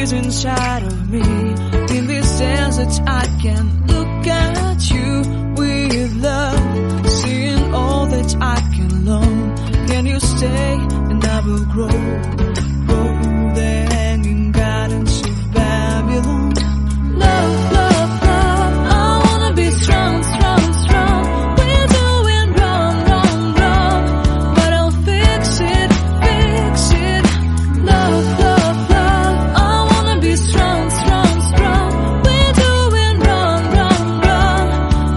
trees inside of me. In this desert I can look at you with love, seeing all that I can learn. Can you stay and I will grow the hanging gardens of Babylon. Love, love, love, I wanna be strong, strong, strong. We're doing wrong, wrong, wrong, but I'll fix it, fix it. Love, love, love, I wanna be strong, strong, strong. We're doing wrong, wrong, wrong,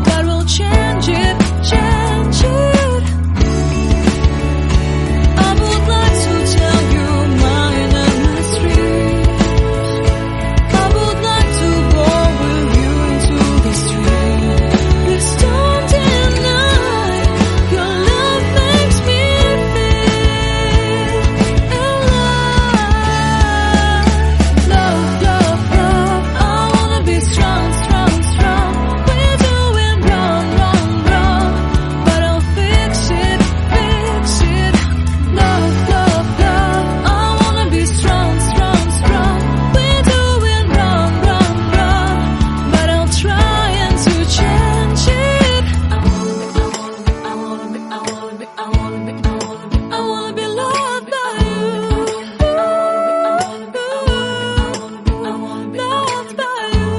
but we'll change it, change it. I would like to tell you my mysteries. I would like to go with you into the street. Please don't deny your love makes me feel alive. Love, love, love, I wanna be strong, strong, strong. We're doing wrong, wrong, wrong, but I'll fix it, fix it. Love, love, love, I wanna be strong, strong, strong. We're doing wrong, wrong, wrong, but I'll try and to change it. I wanna be loved by you. Loved by you.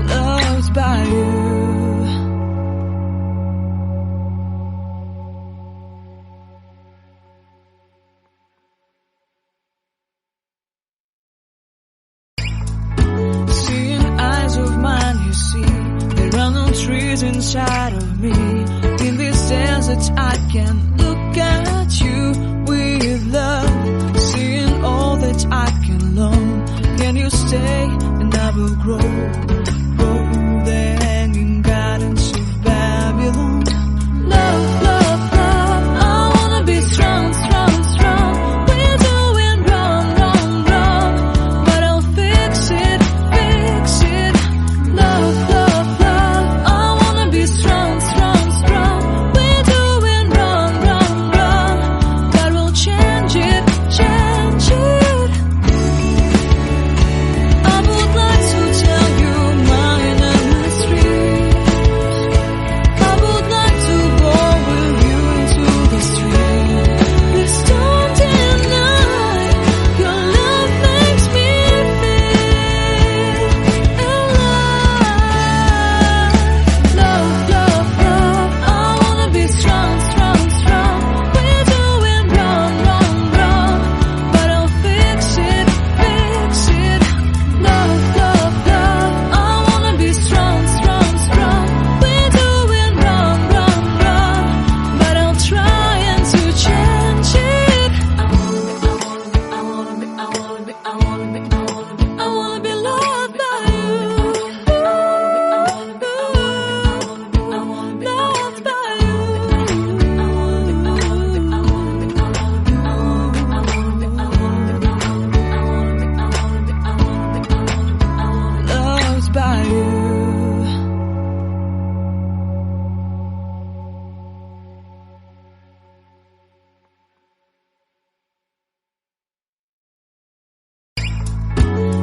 Loved by you. Seeing eyes of mine, you see, there are no trees inside of me. In this desert I can look at you with love, seeing all that I can learn. Can you stay and I will grow the hanging gardens of Babylon. Love, love, love, I wanna be strong, strong, strong. We're doing wrong, wrong, wrong, but I'll fix it, fix it. Love, love, love, I wanna be strong, strong, strong. We're doing wrong, wrong, wrong, but we'll change it, change it. I would like to tell you my mysteries. I would like to go with you into the street. Please don't deny your love makes me feel alive. Love, love, love, I wanna be strong, strong, strong. We're doing wrong, wrong, wrong, but I'll fix it, fix it. Love, love, love, I wanna be strong, strong, strong. We're doing wrong, wrong, wrong, but I'll try and to change it. I wanna be loved by you. Loved by you. Loved by you.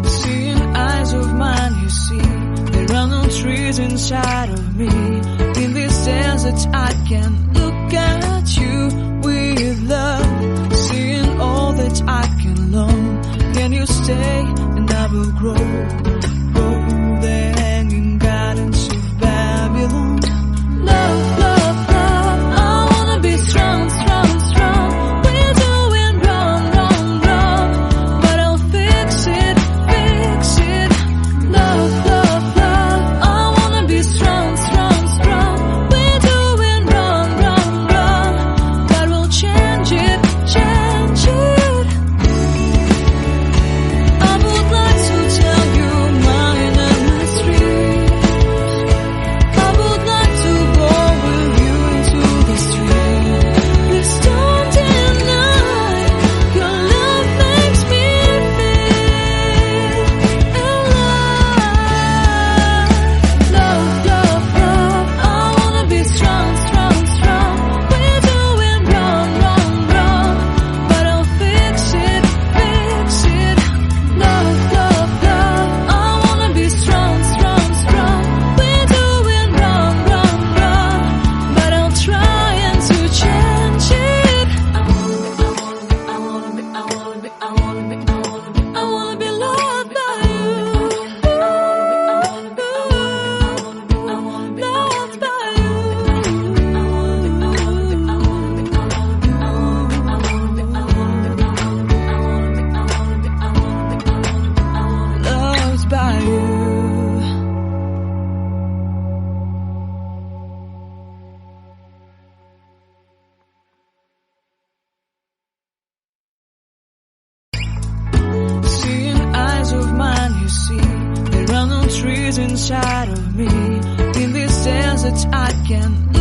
Seeing eyes of mine, you see, there are no trees inside of me. In this desert I can look at you with love, seeing all that I can learn. Can you stay and I will grow the hanging gardens of Babylon. Love, love, love, I wanna be strong, strong, strong. We're doing wrong, wrong, wrong, but I'll fix it, fix it. Love, love, love, I wanna be strong, strong, strong. We're doing wrong, wrong, wrong, but we'll change it, change it. I would like to tell you trees inside of me. In this desert I can